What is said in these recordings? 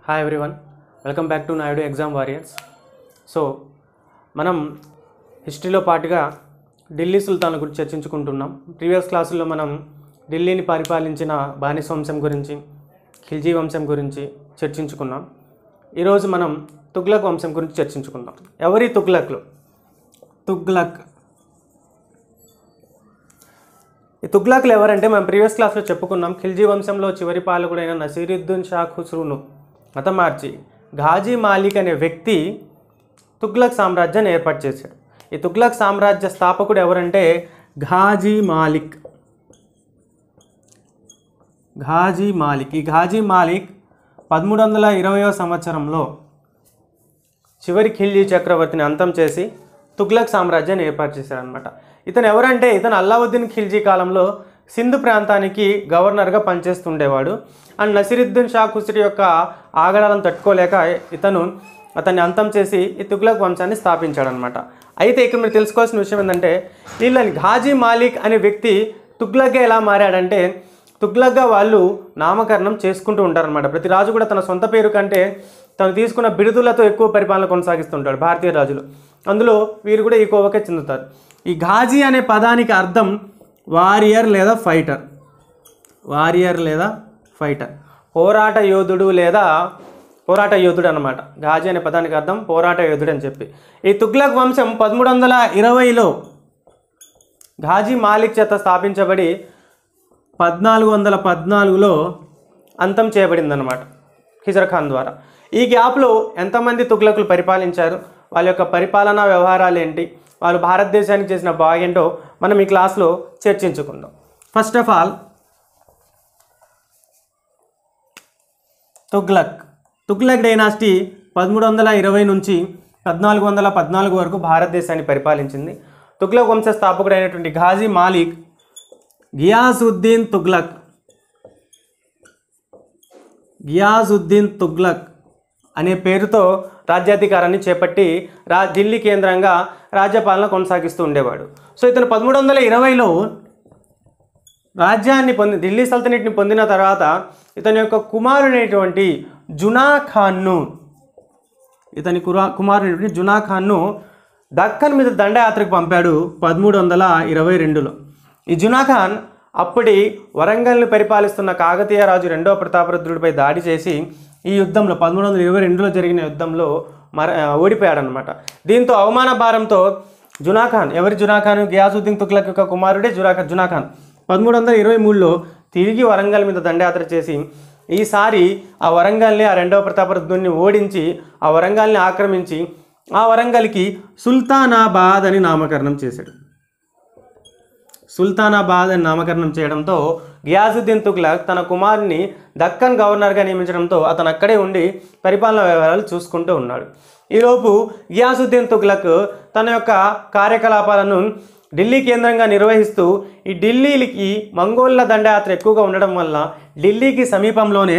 Hi everyone, welcome back to Naidu exam warriors. So మనం హిస్టరీలో పాటుగా ఢిల్లీ సుల్తాన్ల గురించి చర్చించుకుంటున్నాం. ప్రీవియస్ క్లాసుల్లో మనం ఢిల్లీని పరిపాలించిన బానిస వంశం గురించి, ఖిల్జీ వంశం గురించి చర్చించుకున్నాం. ఈరోజు మనం తుగ్లక్ వంశం గురించి చర్చించుకుందాం. ఎవరి తుగ్లక్లు? తుగ్లక్. ఈ తుగ్లక్లు ఎవరంటే మనం ప్రీవియస్ క్లాస్లో చెప్పుకున్నాం. ఖిల్జీ వంశంలో చివరి పాలకుడైన నసీరుద్దీన్ షా ఖుస్రును మతమార్చి ఘాజీ మాలిక్ అనే వ్యక్తి తుగ్లక్ సామ్రాజ్యాన్ని ఏర్పాటు చేశాడు. ఈ తుగ్లక్ సామ్రాజ్య స్థాపకుడు ఎవరంటే ఘాజీ మాలిక్. ఘాజీ మాలిక్. ఈ ఘాజీ మాలిక్ 1320వ సంవత్సరంలో చివరి ఖిల్జీ చక్రవర్తిని అంతం చేసి తుగ్లక్ సామ్రాజ్యాన్ని ఏర్పాటు చేశారనమాట. ఇతను ఎవరంటే ఇతను అల్లావుద్దీన్ ఖిల్జీ కాలంలో సింధు ప్రాంతానికి గవర్నర్గా పనిచేస్తుండేవాడు. అండ్ నసీరుద్దీన్ షా ఖుస్రీ యొక్క ఆగడాలను తట్టుకోలేక అతన్ని అంతం చేసి ఈ తుగ్లక్ వంశాన్ని స్థాపించాడనమాట. అయితే ఇక్కడ మీరు తెలుసుకోవాల్సిన విషయం ఏంటంటే వీళ్ళని ఘాజీ మాలిక్ అనే వ్యక్తి తుగ్లక్గా ఎలా మారాడంటే తుగ్లక్గా వాళ్ళు నామకరణం చేసుకుంటూ ఉంటారనమాట. ప్రతి రాజు కూడా తన సొంత పేరు కంటే తను తీసుకున్న బిరుదులతో ఎక్కువ పరిపాలన కొనసాగిస్తుంటాడు భారతీయ రాజులు. అందులో వీరు కూడా ఈ కోవకే చెందుతారు. ఈ ఘాజీ అనే పదానికి అర్థం వారియర్ లేదా ఫైటర్. వారియర్ లేదా ఫైటర్, పోరాట యోధుడు లేదా పోరాట యోధుడు అనమాట. ఘాజీ అనే పదానికి అర్థం పోరాట యోధుడు అని చెప్పి. ఈ తుగ్లక్ వంశం 1320లో ఘాజీ మాలిక్ చేత స్థాపించబడి 1414లో అంతం చేయబడిందనమాట ఖిజర్ ఖాన్ ద్వారా. ఈ గ్యాప్లో ఎంతమంది తుగ్లకులు పరిపాలించారు, వాళ్ళ యొక్క పరిపాలనా వ్యవహారాలు ఏంటి, వాళ్ళు భారతదేశానికి చేసిన బాగేంటో మనం ఈ క్లాస్లో చర్చించుకుందాం. First of all Tughlaq dynasty 1320 నుంచి 1414 వరకు భారతదేశాన్ని పరిపాలించింది. తుగ్లక్ వంశ స్థాపకుడైనటువంటి ఘాజీ మాలిక్ గియాసుద్దీన్ తుగ్లక్ అనే పేరుతో రాజ్యాధికారాన్ని చేపట్టి ఢిల్లీ కేంద్రంగా రాజ్యపాలన కొనసాగిస్తూ ఉండేవాడు. సో ఇతను 1320లో రాజ్యాన్ని ఢిల్లీ సల్తనెట్ని పొందిన తర్వాత ఇతని యొక్క కుమారుడైనటువంటి జునా ఖాన్ను దక్కన్ మీద దండయాత్రకు పంపాడు 1322లో. ఈ జునా ఖాన్ అప్పటి వరంగల్ని పరిపాలిస్తున్న కాకతీయ రాజు రెండవ ప్రతాపరుద్రుడిపై దాడి చేసి ఈ యుద్ధంలో 1322లో జరిగిన యుద్ధంలో ఓడిపోయాడనమాట. దీంతో అవమాన భారంతో జునా ఖాన్ గియాసుద్దీన్ తుగ్లక్ యొక్క కుమారుడే జునా ఖాన్ 1323లో తిరిగి వరంగల్ మీద దండయాత్ర చేసి ఈసారి ఆ వరంగల్ని ఆ రెండవ ప్రతాపరుద్రుడిని ఓడించి ఆ వరంగల్ని ఆక్రమించి ఆ వరంగల్కి సుల్తానాబాద్ అని నామకరణం చేశాడు. సుల్తానాబాద్ అని నామకరణం చేయడంతో గియాసుద్దీన్ తుగ్లక్ తన కుమారుని దక్కన్ గవర్నర్గా నియమించడంతో అతను అక్కడే ఉండి పరిపాలనా వ్యవహారాలు చూసుకుంటూ ఉన్నాడు. ఈలోపు గియాసుద్దీన్ తుగ్లక్ తన యొక్క కార్యకలాపాలను ఢిల్లీ కేంద్రంగా నిర్వహిస్తూ ఈ ఢిల్లీకి మంగోళ్ళ దండయాత్ర ఎక్కువగా ఉండడం వల్ల ఢిల్లీకి సమీపంలోనే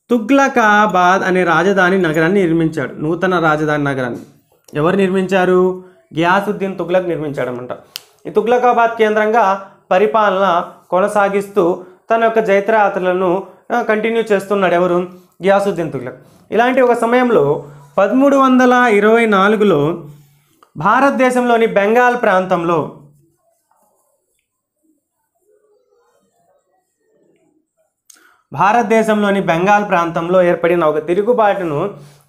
తుగ్లకాబాద్ అనే రాజధాని నగరాన్ని నిర్మించాడు. నూతన రాజధాని నగరాన్ని ఎవరు నిర్మించారు? గియాసుద్దీన్ తుగ్లక్ నిర్మించాడనమాట. ఈ తుగ్లకాబాద్ కేంద్రంగా పరిపాలన కొనసాగిస్తూ తన యొక్క జైత్రయాత్రలను కంటిన్యూ చేస్తున్నాడు ఎవరు? గియాసుద్దీన్ తుగ్లక్. ఇలాంటి ఒక సమయంలో 1324లో భారతదేశంలోని బెంగాల్ ప్రాంతంలో ఏర్పడిన ఒక తిరుగుబాటును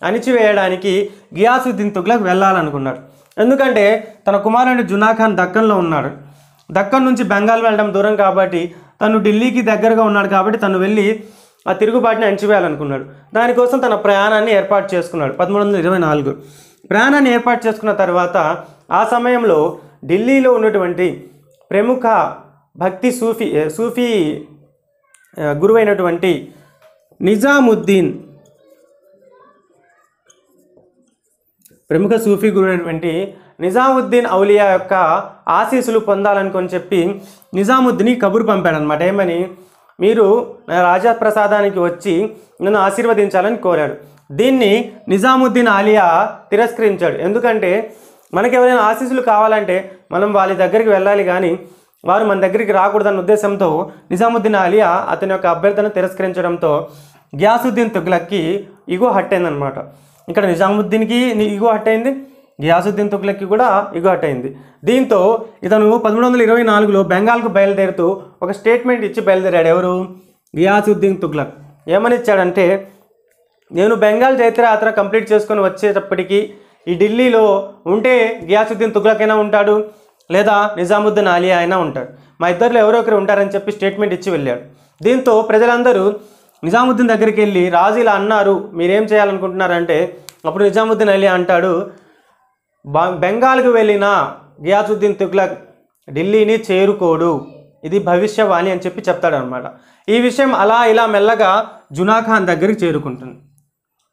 అణిచివేయడానికి గియాసుద్దీన్ తుగ్లక్ వెళ్ళాలనుకున్నాడు. ఎందుకంటే తన కుమారుడు జునా ఖాన్ దక్కన్లో ఉన్నాడు. దక్కన్ నుంచి బెంగాల్ వెళ్ళడం దూరం కాబట్టి తను ఢిల్లీకి దగ్గరగా ఉన్నాడు కాబట్టి తను వెళ్ళి ఆ తిరుగుబాటుని అణిచివేయాలనుకున్నాడు. దానికోసం తన ప్రయాణాన్ని ఏర్పాటు చేసుకున్నాడు. 1324 ప్రయాణాన్ని ఏర్పాటు చేసుకున్న తర్వాత ఆ సమయంలో ఢిల్లీలో ఉన్నటువంటి ప్రముఖ భక్తి సూఫీ గురువైనటువంటి నిజాముద్దీన్ ఔలియా యొక్క ఆశీస్సులు పొందాలనుకొని చెప్పి నిజాముద్దీన్ కబురు పంపాడనమాట. ఏమని? మీరు రాజప్రసాదానికి వచ్చి నన్ను ఆశీర్వదించాలని కోరాడు. దీన్ని నిజాముద్దీన్ ఔలియా తిరస్కరించాడు. ఎందుకంటే మనకు ఎవరైనా ఆశీస్సులు కావాలంటే మనం వాళ్ళ దగ్గరికి వెళ్ళాలి, కానీ వారు మన దగ్గరికి రాకూడదన్న ఉద్దేశంతో నిజాముద్దీన్ ఔలియా అతని యొక్క అభ్యర్థన తిరస్కరించడంతో గియాసుద్దీన్ తుగ్లక్కి ఈగో హట్ అయిందనమాట. ఇక్కడ నిజాముద్దీన్కి ఈగో హట్ అయింది, గియాసుద్దీన్ తుగ్లక్కి కూడా ఈగో హట్ అయింది. దీంతో ఇతను 1324లో బెంగాల్కు బయలుదేరుతూ ఒక స్టేట్మెంట్ ఇచ్చి బయలుదేరాడు. ఎవరు? గియాసుద్దీన్ తుగ్లక్. ఏమని ఇచ్చాడంటే, నేను బెంగాల్ జైత్రయాత్ర కంప్లీట్ చేసుకొని వచ్చేటప్పటికి ఈ ఢిల్లీలో ఉంటే గియాసుద్దీన్ తుగ్లక్ అయినా ఉంటాడు, లేదా నిజాముద్దీన్ ఆలియా అయినా ఉంటాడు, మా ఇద్దరిలో ఎవరో ఒకరు ఉంటారని చెప్పి స్టేట్మెంట్ ఇచ్చి వెళ్ళాడు. దీంతో ప్రజలందరూ నిజాముద్దీన్ దగ్గరికి వెళ్ళి, రాజు ఇలా అన్నారు, మీరేం చేయాలనుకుంటున్నారంటే, అప్పుడు నిజాముద్దీన్ ఆలియా అంటాడు, బెంగాల్కు వెళ్ళిన గియాసుద్దీన్ తుగ్లక్ ఢిల్లీని చేరుకోడు, ఇది భవిష్యవాణి అని చెప్పి చెప్తాడనమాట. ఈ విషయం అలా ఇలా మెల్లగా జునా ఖాన్ దగ్గరికి చేరుకుంటుంది.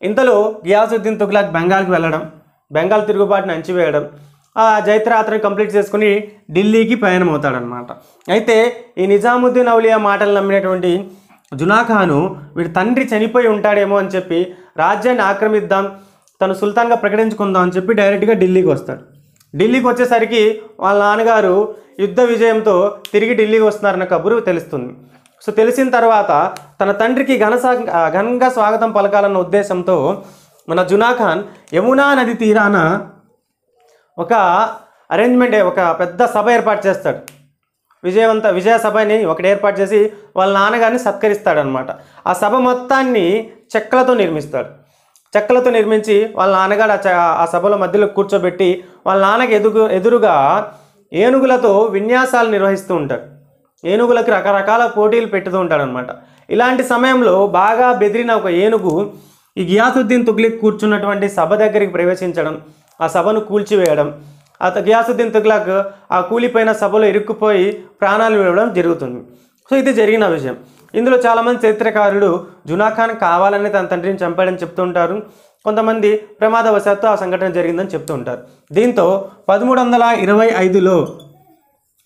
ఇంతలో గియాసుద్దీన్ తుగ్లక్ బెంగాల్కి వెళ్ళడం, బెంగాల్ తిరుగుబాటును అణచివేయడం, ఆ జైత్రయాత్రను కంప్లీట్ చేసుకుని ఢిల్లీకి ప్రయాణం అవుతాడనమాట. అయితే ఈ నిజాముద్దీన్ ఔలియా మాటలు నమ్మినటువంటి జునా ఖాను వీడి తండ్రి చనిపోయి ఉంటాడేమో అని చెప్పి రాజ్యాన్ని ఆక్రమిద్దాం, తను సుల్తాన్గా ప్రకటించుకుందాం అని చెప్పి డైరెక్ట్గా ఢిల్లీకి వస్తాడు. ఢిల్లీకి వచ్చేసరికి వాళ్ళ నాన్నగారు యుద్ధ విజయంతో తిరిగి ఢిల్లీకి వస్తున్నారన్న కబురు తెలుస్తుంది. సో తెలిసిన తర్వాత తన తండ్రికి ఘనంగా స్వాగతం పలకాలన్న ఉద్దేశంతో మన జునా ఖాన్ యమునా నది తీరాన ఒక ఒక పెద్ద సభ ఏర్పాటు చేస్తాడు. విజయ సభని ఒకటి ఏర్పాటు చేసి వాళ్ళ నాన్నగారిని సత్కరిస్తాడనమాట. ఆ సభ మొత్తాన్ని చెక్కలతో నిర్మిస్తాడు. చెక్కలతో నిర్మించి వాళ్ళ నాన్నగారు ఆ సభలో మధ్యలో కూర్చోబెట్టి వాళ్ళ నాన్నకి ఎదురుగా ఏనుగులతో విన్యాసాలు నిర్వహిస్తూ ఉంటాడు. ఏనుగులకు రకరకాల పోటీలు పెట్టుతూ ఉంటాడనమాట. ఇలాంటి సమయంలో బాగా బెదిరిన ఒక ఏనుగు ఈ గియాసుద్దీన్ తుగ్లక్ కూర్చున్నటువంటి సభ దగ్గరికి ప్రవేశించడం, ఆ సభను కూల్చివేయడం, గియాసుద్దీన్ తుగ్లక్ ఆ కూలిపోయిన సభలో ఇరుక్కుపోయి ప్రాణాలు విడవడం జరుగుతుంది. సో ఇది జరిగిన విషయం. ఇందులో చాలామంది చరిత్రకారులు జునా ఖాన్ కావాలని తన తండ్రిని చంపాడని చెప్తూ ఉంటారు, కొంతమంది ప్రమాదవశాత్తు ఆ సంఘటన జరిగిందని చెప్తూ ఉంటారు. దీంతో 1325లో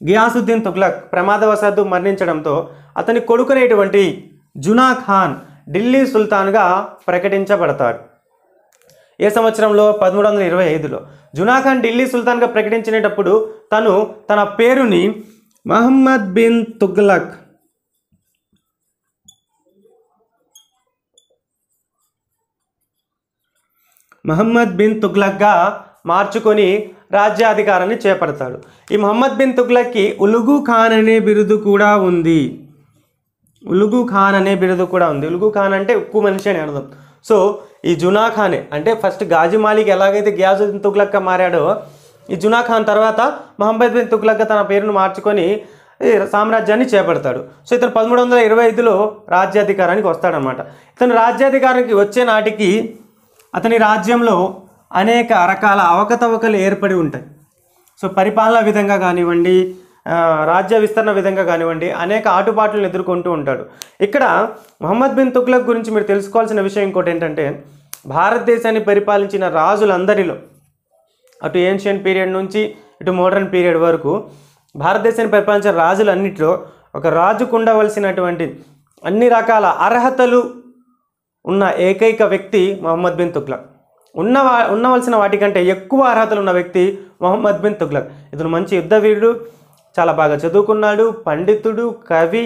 గియాసుద్దీన్ తుగ్లక్ ప్రమాదవశాత్తు మరణించడంతో అతని కొడుకునేటువంటి జునా ఖాన్ ఢిల్లీ సుల్తాన్గా ప్రకటించబడతాడు. ఏ సంవత్సరంలో? 1325లో. జునా ఖాన్ ఢిల్లీ సుల్తాన్గా ప్రకటించినప్పుడు తను తన పేరుని మహమ్మద్ బిన్ తుగ్లక్గా మార్చుకొని రాజ్యాధికారాన్ని చేపడతాడు. ఈ మహమ్మద్ బిన్ తుగ్లక్కి ఉలుగు ఖాన్ అనే బిరుదు కూడా ఉంది. ఉలుగు ఖాన్ అంటే ఉక్కు మనిషి అని అర్థం. సో ఈ జునా ఖానే అంటే ఫస్ట్ గాజీ మాలిక్ ఎలాగైతే గియాసుద్దీన్ తుగ్లక్గా మారాడో, ఈ జునా ఖాన్ తర్వాత మహమ్మద్ బిన్ తుగ్లక్గా తన పేరును మార్చుకొని సామ్రాజ్యాన్ని చేపడతాడు. సో ఇతను 1325లో రాజ్యాధికారానికి వస్తాడనమాట. ఇతను రాజ్యాధికారానికి వచ్చే నాటికి అతని రాజ్యంలో అనేక రకాల అవకతవకలు ఏర్పడి ఉంటాయి. సో పరిపాలన విధంగా కానివ్వండి, రాజ్య విస్తరణ విధంగా కానివ్వండి, అనేక ఆటుపాట్లను ఎదుర్కొంటూ ఉంటాడు. ఇక్కడ మహమ్మద్ బిన్ తుగ్లక్ గురించి మీరు తెలుసుకోవాల్సిన విషయం ఇంకోటి ఏంటంటే, భారతదేశాన్ని పరిపాలించిన రాజులందరిలో అటు ఏన్షియన్ పీరియడ్ నుంచి ఇటు మోడర్న్ పీరియడ్ వరకు భారతదేశాన్ని పరిపాలించిన రాజులన్నింటిలో ఒక రాజుకు ఉండవలసినటువంటి అన్ని రకాల అర్హతలు ఉన్న ఏకైక వ్యక్తి మహమ్మద్ బిన్ తుగ్లక్. ఉండవలసిన వాటికంటే ఎక్కువ అర్హతలు ఉన్న వ్యక్తి మహమ్మద్ బిన్ తుగ్లక్. ఇతను మంచి యుద్ధవీరుడు, చాలా బాగా చదువుకున్నాడు, పండితుడు, కవి,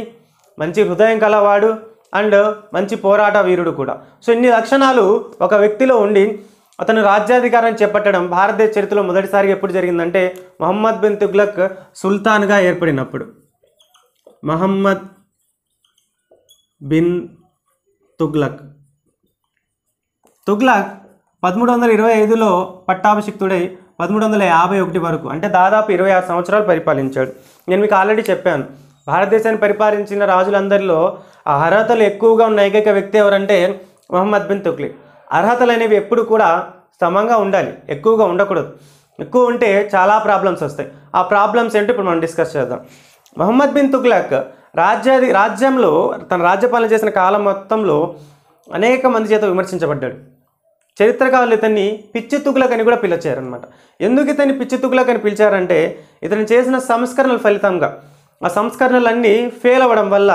మంచి హృదయం కలవాడు అండ్ మంచి పోరాట వీరుడు కూడా. సో ఇన్ని లక్షణాలు ఒక వ్యక్తిలో ఉండి అతను రాజ్యాధికారాన్ని చేపట్టడం భారతదేశ చరిత్రలో మొదటిసారిగా ఎప్పుడు జరిగిందంటే మహమ్మద్ బిన్ తుగ్లక్ సుల్తాన్గా ఏర్పడినప్పుడు. మహమ్మద్ బిన్ తుగ్లక్ 1325లో పట్టాభిషిక్తుడై 1351 వరకు అంటే దాదాపు 26 సంవత్సరాలు పరిపాలించాడు. నేను మీకు ఆల్రెడీ చెప్పాను, భారతదేశాన్ని పరిపాలించిన రాజులందరిలో అర్హతలు ఎక్కువగా ఉన్న ఏకైక వ్యక్తి ఎవరంటే మహమ్మద్ బిన్ తుగ్లక్. అర్హతలు అనేవి ఎప్పుడు కూడా సమంగా ఉండాలి, ఎక్కువగా ఉండకూడదు. ఎక్కువ ఉంటే చాలా ప్రాబ్లమ్స్ వస్తాయి. ఆ ప్రాబ్లమ్స్ ఏంటో ఇప్పుడు మనం డిస్కస్ చేద్దాం. మహమ్మద్ బిన్ తుగ్లక్ రాజ్యంలో తన రాజ్యపాలన చేసిన కాలం మొత్తంలో అనేక మంది చేత విమర్శించబడ్డాడు. చరిత్రకారులు ఇతన్ని పిచ్చి తుగ్లక్ అని కూడా పిలిచారనమాట. ఎందుకు ఇతన్ని పిచ్చి తుగ్లక్ అని పిలిచారంటే ఇతను చేసిన సంస్కరణల ఫలితంగా ఆ సంస్కరణలన్నీ ఫెయిల్ అవ్వడం వల్ల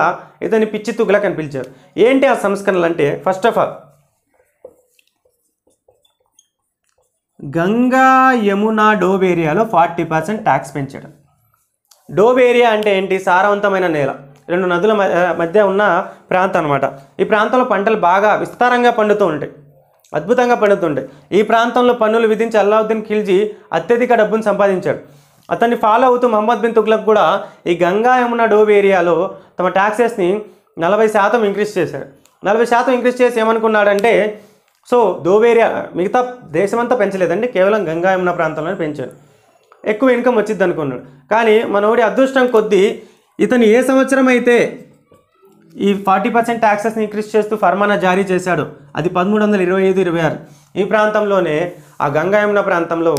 ఇతన్ని పిచ్చి తుగ్లక్ అని పిలిచారు. ఏంటి ఆ సంస్కరణలు అంటే, first of all Ganga Yamuna doab ఏరియాలో 40% ట్యాక్స్ పెంచాడు. డోబ్ ఏరియా అంటే ఏంటి? సారవంతమైన నేల, రెండు నదుల మధ్య ఉన్న ప్రాంతం అనమాట. ఈ ప్రాంతంలో పంటలు బాగా విస్తారంగా పండుతూ ఉంటాయి. అద్భుతంగా పండుతుండే. ఈ ప్రాంతంలో పన్నులు విధించి అల్లావుద్దీన్ ఖిల్జీ అత్యధిక డబ్బును సంపాదించాడు. అతన్ని ఫాలో అవుతూ మహమ్మద్ బిన్ తుగ్లక్ కూడా ఈ గంగా యమున డోబ్ ఏరియాలో తమ ట్యాక్సెస్ని 40% ఇంక్రీజ్ చేశాడు. 40% ఇంక్రీజ్ చేసి ఏమనుకున్నాడంటే, సో డోబ్ ఏరియా మిగతా దేశమంతా పెంచలేదండి, కేవలం గంగా యమున ప్రాంతంలోనే పెంచాడు. ఎక్కువ ఇన్కమ్ వచ్చింది అనుకున్నాడు. కానీ మనోడి అదృష్టం కొద్దీ ఇతను ఏ సంవత్సరం అయితే ఈ 40% ట్యాక్సెస్ని ఇంక్రీజ్ చేస్తూ ఫర్మానా జారీ చేశాడు, అది 1325-26. ఈ ప్రాంతంలోనే ఆ గంగా యమున ప్రాంతంలో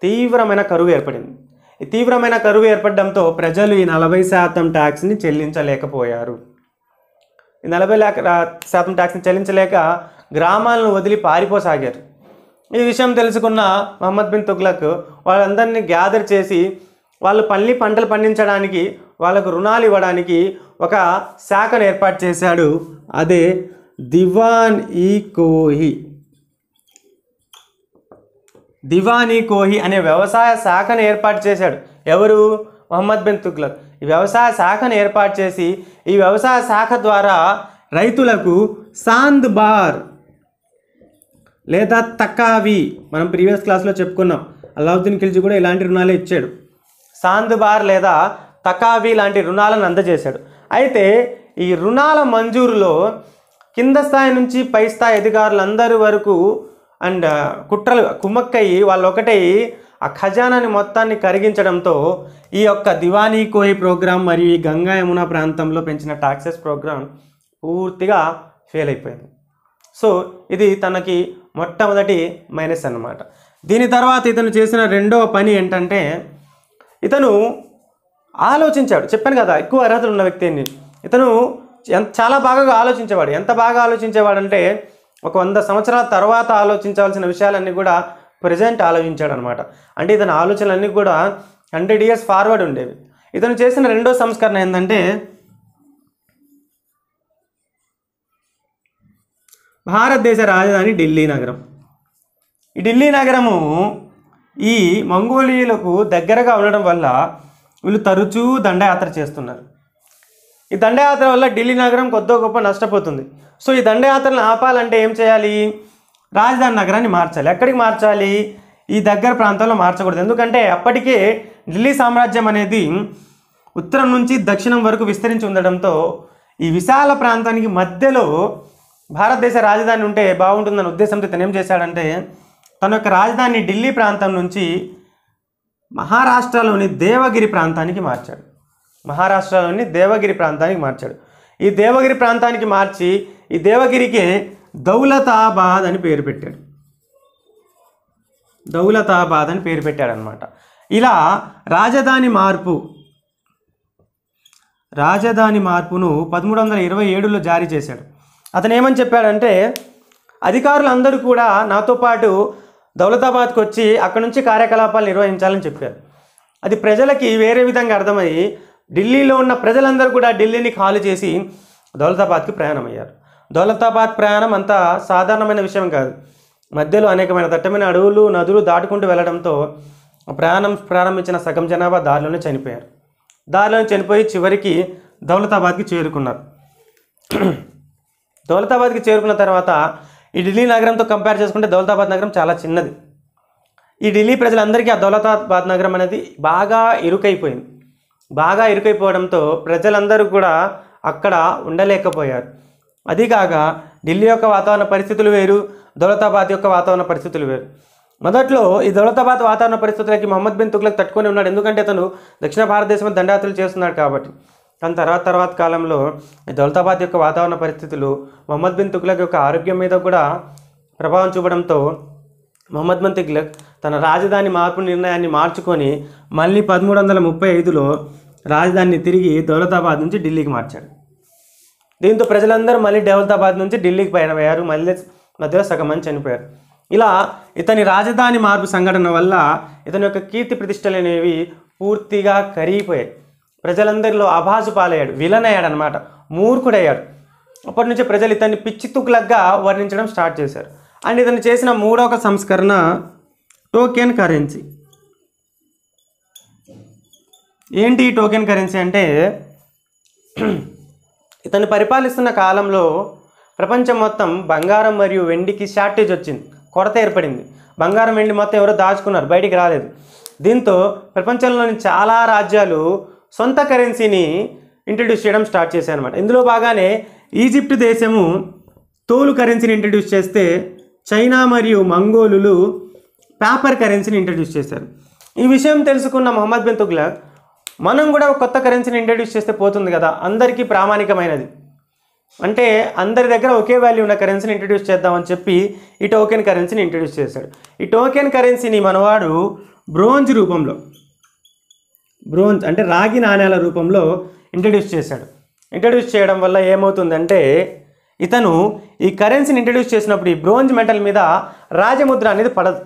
తీవ్రమైన కరువు ఏర్పడింది. ఈ తీవ్రమైన కరువు ఏర్పడడంతో ప్రజలు ఈ 40% ట్యాక్స్ని చెల్లించలేకపోయారు. ఈ 40% ట్యాక్స్ని చెల్లించలేక గ్రామాలను వదిలి పారిపోసాగారు. ఈ విషయం తెలుసుకున్న మహమ్మద్ బిన్ తుగ్లక్ వాళ్ళందరినీ గ్యాదర్ చేసి వాళ్ళు పంటలు పండించడానికి, వాళ్ళకు రుణాలు ఇవ్వడానికి ఒక శాఖను ఏర్పాటు చేశాడు. అదే దివానీ కోహి అనే వ్యవసాయ శాఖను ఏర్పాటు చేశాడు. ఎవరు? మహమ్మద్ బిన్ తుగ్లక్. ఈ వ్యవసాయ శాఖను ఏర్పాటు చేసి ఈ వ్యవసాయ శాఖ ద్వారా రైతులకు సాంద్ బార్ లేదా తకావి, మనం ప్రీవియస్ క్లాస్లో చెప్పుకున్నాం, అల్లావుద్దీన్ ఖిల్జీ కూడా ఇలాంటి రుణాలే ఇచ్చాడు. సాంద్ బార్ లేదా తకావి లాంటి రుణాలను అందజేశాడు. అయితే ఈ రుణాల మంజూరులో కింద స్థాయి నుంచి పై స్థాయి అధికారులందరి వరకు అండ్ కుట్రలు కుమ్మక్కయ్యి వాళ్ళు ఒకటే ఆ ఖజానాని మొత్తాన్ని కరిగించడంతో ఈ యొక్క దివానీ కోహి ప్రోగ్రాం మరియు ఈ గంగా యమున ప్రాంతంలో పెంచిన టాక్సెస్ ప్రోగ్రాం పూర్తిగా ఫెయిల్ అయిపోయింది. సో ఇది తనకి మొట్టమొదటి మైనస్ అన్నమాట. దీని తర్వాత ఇతను చేసిన రెండవ పని ఏంటంటే, ఇతను ఆలోచించాడు. చెప్పాను కదా, ఎక్కువ అర్హతలు ఉన్న వ్యక్తి అని. ఇతను చాలా బాగా ఆలోచించేవాడు. ఎంత బాగా ఆలోచించేవాడంటే, ఒక 100 సంవత్సరాల తర్వాత ఆలోచించవలసిన విషయాలన్నీ కూడా ప్రజెంట్ ఆలోచించాడు అనమాట. అంటే ఇతని ఆలోచనలన్నీ కూడా 100 years ఫార్వర్డ్ ఉండేవి. ఇతను చేసిన రెండో సంస్కరణ ఏంటంటే, భారతదేశ రాజధాని ఢిల్లీ నగరం. ఈ ఢిల్లీ నగరము ఈ మంగోలియులకు దగ్గరగా ఉండడం వల్ల వీళ్ళు తరచూ దండయాత్ర చేస్తున్నారు. ఈ దండయాత్ర వల్ల ఢిల్లీ నగరం కొద్దో గొప్ప నష్టపోతుంది. సో ఈ దండయాత్రలను ఆపాలంటే ఏం చేయాలి? రాజధాని నగరాన్ని మార్చాలి. ఎక్కడికి మార్చాలి? ఈ దగ్గర ప్రాంతంలో మార్చకూడదు. ఎందుకంటే అప్పటికే ఢిల్లీ సామ్రాజ్యం అనేది ఉత్తరం నుంచి దక్షిణం వరకు విస్తరించి ఉండడంతో ఈ విశాల ప్రాంతానికి మధ్యలో భారతదేశ రాజధాని ఉంటే బాగుంటుందన్న ఉద్దేశంతో ఇతను ఏం చేశాడంటే, తన యొక్క రాజధాని ఢిల్లీ ప్రాంతం నుంచి మహారాష్ట్రలోని దేవగిరి ప్రాంతానికి మార్చాడు. ఈ దేవగిరి ప్రాంతానికి మార్చి ఈ దేవగిరికి దౌలతాబాద్ అని పేరు పెట్టాడు అనమాట. ఇలా రాజధాని మార్పును 1327లో జారీ చేశాడు. అతను ఏమని చెప్పాడంటే, అధికారులందరూ కూడా నాతో పాటు దౌలతాబాద్కి వచ్చి అక్కడ నుంచి కార్యకలాపాలు నిర్వహించాలని చెప్పారు. అది ప్రజలకి వేరే విధంగా అర్థమయ్యి ఢిల్లీలో ఉన్న ప్రజలందరూ కూడా ఢిల్లీని ఖాళీ చేసి దౌలతాబాద్కి ప్రయాణమయ్యారు. దౌలతాబాద్ ప్రయాణం అంత సాధారణమైన విషయం కాదు. మధ్యలో అనేకమైన దట్టమైన అడవులు, నదులు దాటుకుంటూ వెళ్ళడంతో ప్రయాణం ప్రారంభించిన సగం జనాభా దారిలోనే చనిపోయి చివరికి దౌలతాబాద్కి చేరుకున్నారు. దౌలతాబాద్కి చేరుకున్న తర్వాత ఈ ఢిల్లీ నగరంతో కంపేర్ చేసుకుంటే దౌలతాబాద్ నగరం చాలా చిన్నది. ఈ ఢిల్లీ ప్రజలందరికీ ఆ దౌలతాబాద్ నగరం అనేది బాగా ఇరుకైపోవడంతో ప్రజలందరూ కూడా అక్కడ ఉండలేకపోయారు. అదికాక ఢిల్లీ యొక్క వాతావరణ పరిస్థితులు వేరు, దౌలతాబాద్ యొక్క వాతావరణ పరిస్థితులు వేరు. మొదట్లో ఈ దౌలతాబాద్ వాతావరణ పరిస్థితులకి మహమ్మద్ బిన్ తుగ్లక్ తట్టుకొని ఉన్నాడు. ఎందుకంటే అతను దక్షిణ భారతదేశంలో దండయాత్రలు చేస్తున్నాడు కాబట్టి. కానీ తర్వాత కాలంలో ఈ దౌలతాబాద్ యొక్క వాతావరణ పరిస్థితులు మహమ్మద్ బిన్ తుగ్లక్ యొక్క ఆరోగ్యం మీద కూడా ప్రభావం చూపడంతో మహమ్మద్ బిన్ తుగ్లక్ తన రాజధాని మార్పు నిర్ణయాన్ని మార్చుకొని మళ్ళీ 1335లో రాజధానిని తిరిగి దౌలతాబాద్ నుంచి ఢిల్లీకి మార్చాడు. దీంతో ప్రజలందరూ మళ్ళీ దౌలతాబాద్ నుంచి ఢిల్లీకి పయనమయ్యారు. మళ్ళీ మధ్యలో సగం మంది చనిపోయారు. ఇలా ఇతని రాజధాని మార్పు సంఘటన వల్ల ఇతని యొక్క కీర్తి ప్రతిష్టలు అనేవి పూర్తిగా కరిగిపోయాయి. ప్రజలందరిలో అభాసు పాలయ్యాడు, విలన్ అయ్యాడు అనమాట, మూర్ఖుడయ్యాడు. అప్పటి నుంచి ప్రజలు ఇతన్ని పిచ్చి తుగ్లక్గా వర్ణించడం స్టార్ట్ చేశారు. అండ్ ఇతను చేసిన మూడవ సంస్కరణ టోకెన్ కరెన్సీ. ఏంటి టోకెన్ కరెన్సీ అంటే, ఇతను పరిపాలిస్తున్న కాలంలో ప్రపంచం మొత్తం బంగారం మరియు వెండికి షార్టేజ్ వచ్చింది, కొరత ఏర్పడింది. బంగారం వెండి మొత్తం ఎవరో దాచుకున్నారు, బయటికి రాలేదు. దీంతో ప్రపంచంలోని చాలా రాజ్యాలు సొంత కరెన్సీని ఇంట్రడ్యూస్ చేయడం స్టార్ట్ చేశాయి అన్నమాట. ఇందులో బాగానే ఈజిప్ట్ దేశము తోలు కరెన్సీని ఇంట్రడ్యూస్ చేస్తే చైనా మరియు మంగోలులు పేపర్ కరెన్సీని ఇంట్రడ్యూస్ చేశారు. ఈ విషయం తెలుసుకున్న మొహమ్మద్ బిన్ తుగ్లక్ మనం కూడా ఒక కొత్త కరెన్సీని ఇంట్రడ్యూస్ చేస్తే పోతుంది కదా, అందరికీ ప్రామాణికమైనది అంటే అందరి దగ్గర ఒకే వాల్యూ ఉన్న కరెన్సీని ఇంట్రడ్యూస్ చేద్దామని చెప్పి ఈ టోకెన్ కరెన్సీని ఇంట్రడ్యూస్ చేశాడు. ఈ టోకెన్ కరెన్సీని మనవాడు బ్రోంజ్ రూపంలో, బ్రోంజ్ అంటే రాగి నాణ్యాల రూపంలో ఇంట్రడ్యూస్ చేశాడు. ఇంట్రడ్యూస్ చేయడం వల్ల ఏమవుతుందంటే ఇతను ఈ కరెన్సీని ఇంట్రడ్యూస్ చేసినప్పుడు ఈ బ్రోంజ్ మెటల్ మీద రాజముద్ర అనేది పడదు.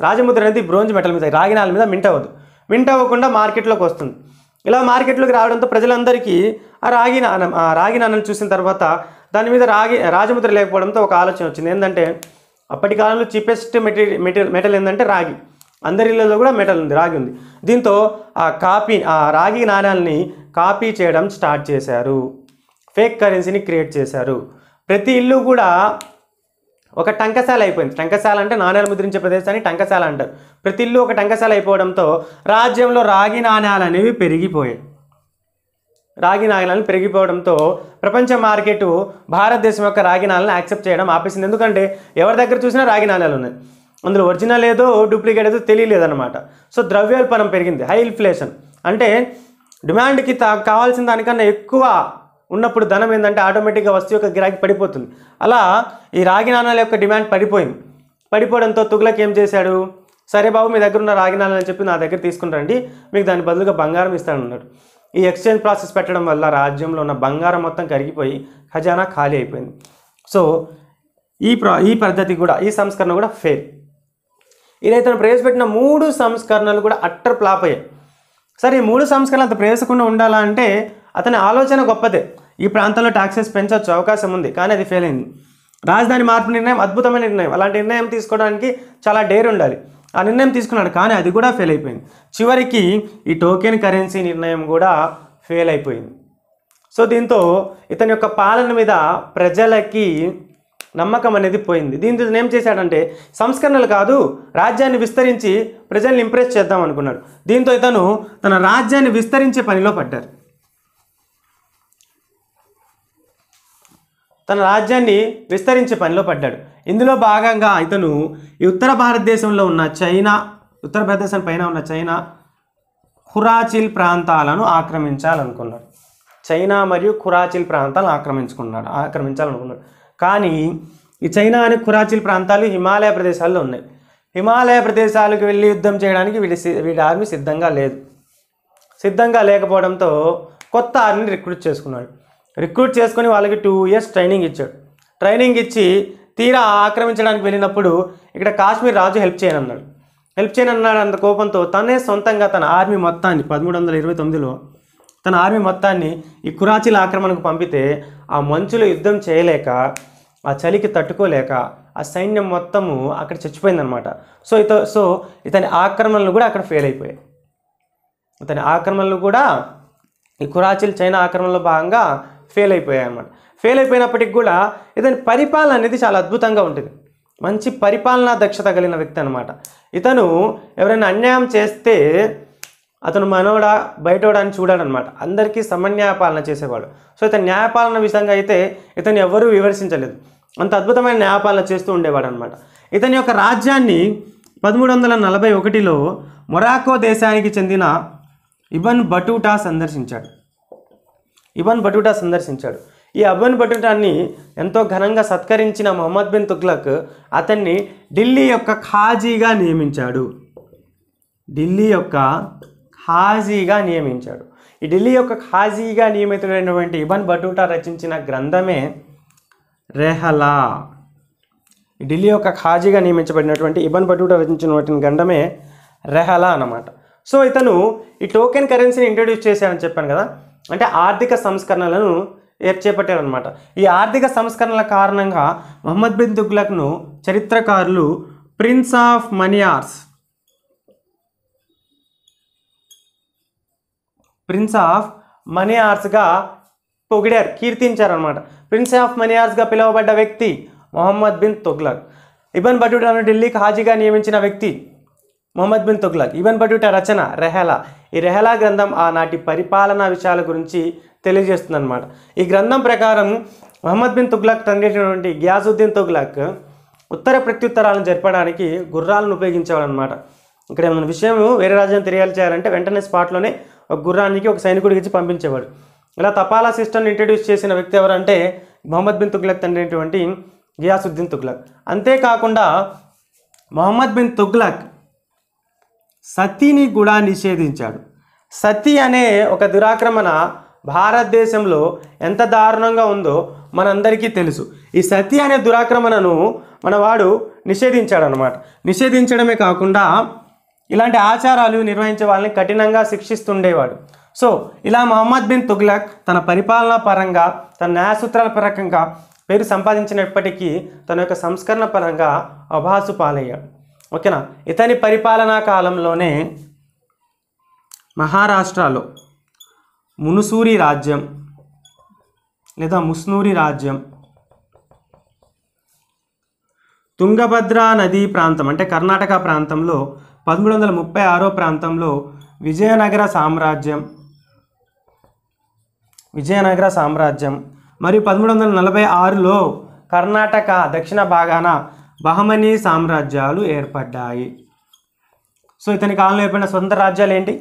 రాజముద్ర అనేది బ్రోంజ్ మెటల్ మీద, రాగి నాణ్యాల మీద మింట్ అవ్వదు. మింట్ అవ్వకుండా మార్కెట్లోకి వస్తుంది. ఇలా మార్కెట్లోకి రావడంతో ప్రజలందరికీ ఆ రాగి నాణ్యం చూసిన తర్వాత దాని మీద రాజముద్ర లేకపోవడంతో ఒక ఆలోచన వచ్చింది. ఏంటంటే అప్పటి కాలంలో చీపెస్ట్ మెటల్ ఏంటంటే రాగి. అందరి ఇళ్ళలో కూడా మెటల్ ఉంది, రాగి ఉంది. దీంతో ఆ రాగి నాణ్యాలని కాపీ చేయడం స్టార్ట్ చేశారు. ఫేక్ కరెన్సీని క్రియేట్ చేశారు. ప్రతి ఇల్లు కూడా ఒక టంకశాల అయిపోయింది. టంకశాల అంటే నాణ్యాలు ముద్రించే ప్రదేశాన్ని టంకశాల అంటారు. ప్రతి ఇల్లు ఒక టంకశాల అయిపోవడంతో రాజ్యంలో రాగి నాణ్యాలు అనేవి పెరిగిపోయాయి. రాగి నాణ్యాలను పెరిగిపోవడంతో ప్రపంచ మార్కెట్ భారతదేశం యొక్క రాగి నాణ్యాలను యాక్సెప్ట్ చేయడం ఆపేసింది. ఎందుకంటే ఎవరి దగ్గర చూసినా రాగి నాణ్యాలు ఉన్నాయి, అందులో ఒరిజినల్ ఏదో డూప్లికేట్ ఏదో తెలియలేదన్నమాట. సో ద్రవ్యోల్బణం పెరిగింది, హై ఇన్ఫ్లేషన్. అంటే డిమాండ్కి కావాల్సిన దానికన్నా ఎక్కువ ఉన్నప్పుడు ధనం ఏంటంటే ఆటోమేటిక్గా వస్తువు యొక్క గిరాకీ పడిపోతుంది. అలా ఈ రాగి నాణ్యాల యొక్క డిమాండ్ పడిపోయింది. పడిపోవడంతో తుగ్లక్ ఏం చేశాడు, సరే బాబు మీ దగ్గర ఉన్న రాగి నాణ్యాలు అని చెప్పి నా దగ్గర తీసుకుని రండి, మీకు దాని బదులుగా బంగారం ఇస్తానన్నాడు. ఈ ఎక్స్చేంజ్ ప్రాసెస్ పెట్టడం వల్ల రాజ్యంలో ఉన్న బంగారం మొత్తం కరిగిపోయి ఖజానా ఖాళీ అయిపోయింది. సో ఈ పద్ధతి కూడా, ఈ సంస్కరణ కూడా ఫెయిల్. ఇలా ఇతను ప్రవేశపెట్టిన 3 సంస్కరణలు కూడా అట్టర్ ఫ్లాప్ అయ్యాయి. సరే ఈ 3 సంస్కరణలు అంత ప్రవేశకుండా ఉండాలా అంటే అతని ఆలోచన గొప్పదే. ఈ ప్రాంతంలో ట్యాక్సెస్ పెంచవచ్చు, అవకాశం ఉంది, కానీ అది ఫెయిల్ అయింది. రాజధాని మార్పు నిర్ణయం అద్భుతమైన నిర్ణయం. అలాంటి నిర్ణయం తీసుకోవడానికి చాలా డేర్ ఉండాలి. ఆ నిర్ణయం తీసుకున్నాడు, కానీ అది కూడా ఫెయిల్ అయిపోయింది. చివరికి ఈ టోకెన్ కరెన్సీ నిర్ణయం కూడా ఫెయిల్ అయిపోయింది. సో దీంతో ఇతని యొక్క పాలన మీద ప్రజలకి నమ్మకం అనేది పోయింది. దీంతో ఇతను ఏం చేశాడంటే సంస్కరణలు కాదు, రాజ్యాన్ని విస్తరించి ప్రజల్ని ఇంప్రెస్ చేద్దాం అనుకున్నాడు. దీంతో ఇతను తన రాజ్యాన్ని విస్తరించే పనిలో పడ్డారు. తన రాజ్యాన్ని విస్తరించే పనిలో పడ్డాడు. ఇందులో భాగంగా ఇతను ఈ ఉత్తర భారతదేశంలో ఉన్న చైనా, ఉత్తర భారతదేశం పైన ఉన్న చైనా ఖురాచిల్ ప్రాంతాలను ఆక్రమించాలనుకున్నాడు. చైనా మరియు ఖురాచిల్ ప్రాంతాలను ఆక్రమించాలనుకున్నాడు. కానీ ఈ చైనా అనే ఖురాచిల్ ప్రాంతాలు హిమాలయ ప్రదేశాల్లో ఉన్నాయి. హిమాలయ ప్రదేశాలకు వెళ్ళి యుద్ధం చేయడానికి వీడి ఆర్మీ సిద్ధంగా లేదు. సిద్ధంగా లేకపోవడంతో కొత్త ఆర్మీని రిక్రూట్ చేసుకున్నాడు. రిక్రూట్ చేసుకొని వాళ్ళకి 2 years ట్రైనింగ్ ఇచ్చాడు. ట్రైనింగ్ ఇచ్చి తీరా ఆక్రమించడానికి వెళ్ళినప్పుడు ఇక్కడ కాశ్మీర్ రాజు హెల్ప్ చేయనన్నాడు. అంత కోపంతో తనే సొంతంగా తన ఆర్మీ మొత్తాన్ని 1329లో తన ఆర్మీ మొత్తాన్ని ఈ ఖురాచిల్ ఆక్రమణకు పంపితే ఆ మంచులో యుద్ధం చేయలేక, ఆ చలికి తట్టుకోలేక ఆ సైన్యం మొత్తము అక్కడ చచ్చిపోయిందనమాట. సో ఇతని ఆక్రమణలు కూడా అక్కడ ఫెయిల్ అయిపోయాయి. ఇతని ఆక్రమణలు కూడా ఈ ఖురాచిల్ చైనా ఆక్రమణలో భాగంగా ఫెయిల్ అయిపోయాయి అన్నమాట. ఫెయిల్ అయిపోయినప్పటికి కూడా ఇతని పరిపాలన అనేది చాలా అద్భుతంగా ఉంటుంది. మంచి పరిపాలనా దక్షత కలిగిన వ్యక్తి అనమాట. ఇతను ఎవరైనా అన్యాయం చేస్తే అతను మనోడా బయటోడా అని చూడాడనమాట. అందరికీ సమన్యాయపాలన చేసేవాడు. సో ఇతను న్యాయపాలన విషయంగా అయితే ఇతను ఎవరూ విమర్శించలేదు. అంత అద్భుతమైన న్యాయపాలన చేస్తూ ఉండేవాడు అనమాట. ఇతని యొక్క రాజ్యాన్ని 1341లో మొరాకో దేశానికి చెందిన ఇబన్ బటూటా సందర్శించాడు. ఈ ఇబన్ బటూటాని ఎంతో ఘనంగా సత్కరించిన మొహమ్మద్ బిన్ తుగ్లక్ అతన్ని ఢిల్లీ యొక్క ఖాజీగా నియమించాడు. ఈ ఢిల్లీ యొక్క ఖాజీగా నియమితుడైనటువంటి ఇబన్ బటూటా రచించిన గ్రంథమే రెహలా. ఢిల్లీ యొక్క ఖాజీగా నియమించబడినటువంటి ఇబన్ బటూటా రచించినటువంటి గ్రంథమే రెహలా అన్నమాట. సో ఇతను ఈ టోకెన్ కరెన్సీని ఇంట్రడ్యూస్ చేశాడని చెప్పాను కదా, అంటే ఆర్థిక సంస్కరణలను చేపట్టారనమాట. ఈ ఆర్థిక సంస్కరణల కారణంగా మొహమ్మద్ బిన్ తుగ్లక్ను చరిత్రకారులు ప్రిన్స్ ఆఫ్ మనీ ఆర్ట్స్గా పొగిడారు, కీర్తించారనమాట. ప్రిన్స్ ఆఫ్ మనియార్స్గా పిలువబడ్డ వ్యక్తి మొహమ్మద్ బిన్ తుగ్లక్. ఇబన్ బటూటాను ఢిల్లీకి హాజీగా నియమించిన వ్యక్తి మొహమ్మద్ బిన్ తుగ్లక్. ఇబన్ బటూటా రచన రెహలా. ఈ రెహలా గ్రంథం ఆనాటి పరిపాలనా విషయాల గురించి తెలియజేస్తుందన్నమాట. ఈ గ్రంథం ప్రకారం మొహమ్మద్ బిన్ తుగ్లక్ తండ్రి గియాసుద్దీన్ తుగ్లక్ ఉత్తర ప్రత్యుత్తరాలను జరపడానికి గుర్రాలను ఉపయోగించేవాడు అనమాట. ఇక్కడ ఏమైనా విషయం వేరే రాజ్యం తెలియాలంటే వెంటనే స్పాట్లోనే ఒక గుర్రానికి ఒక సైనికుడికి ఇచ్చి పంపించేవాడు. ఇలా తపాలా సిస్టమ్ని ఇంట్రడ్యూస్ చేసిన వ్యక్తి ఎవరంటే మొహమ్మద్ బిన్ తుగ్లక్ తండ్రి అయినటువంటి గియాసుద్దీన్ తుగ్లక్. అంతేకాకుండా మొహమ్మద్ బిన్ తుగ్లక్ సతీని కూడా నిషేధించాడు. సతీ అనే ఒక దురాక్రమణ భారతదేశంలో ఎంత దారుణంగా ఉందో మనందరికీ తెలుసు. ఈ సతీ అనే దురాక్రమణను మనవాడు నిషేధించాడనమాట. నిషేధించడమే కాకుండా ఇలాంటి ఆచారాలు నిర్వహించే వాళ్ళని కఠినంగా శిక్షిస్తుండేవాడు. సో ఇలా మొహమ్మద్ బిన్ తుగ్లక్ తన పరిపాలనా పరంగా, తన న్యాయసూత్రాల పరంగా పేరు సంపాదించినప్పటికీ తన యొక్క సంస్కరణ పరంగా అభాసు పాలయ్యాడు. ఓకేనా. ఇతని పరిపాలనా కాలంలోనే మహారాష్ట్రలో మునుసూరి రాజ్యం లేదా ముస్నూరి రాజ్యం, తుంగభద్ర నదీ ప్రాంతం అంటే కర్ణాటక ప్రాంతంలో 1336 ప్రాంతంలో విజయనగర సామ్రాజ్యం మరియు 1346లో కర్ణాటక దక్షిణ భాగాన బహమనీ సామ్రాజ్యాలు ఏర్పడ్డాయి. సో ఇతని కాలంలో ఏర్పడిన స్వతంత్ర రాజ్యాలు ఏంటి?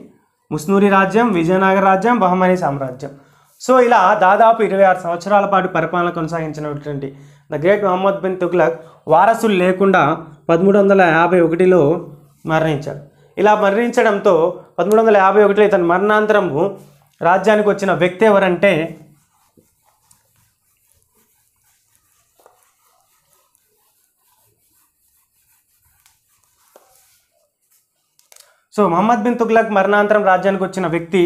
ముస్నూరి రాజ్యం, విజయనగర రాజ్యం, బహమనీ సామ్రాజ్యం. సో ఇలా దాదాపు 26 సంవత్సరాల పాటు పరిపాలన కొనసాగించినటువంటి ద గ్రేట్ మొహమ్మద్ బిన్ తుగ్లక్ వారసులు లేకుండా 1351లో మరణించాడు. ఇలా మరణించడంతో 1351లో ఇతని మరణాంతరము రాజ్యానికి వచ్చిన వ్యక్తి ఎవరంటే మొహమ్మద్ బిన్ తుగ్లక్ మరణాంతరం రాజ్యానికి వచ్చిన వ్యక్తి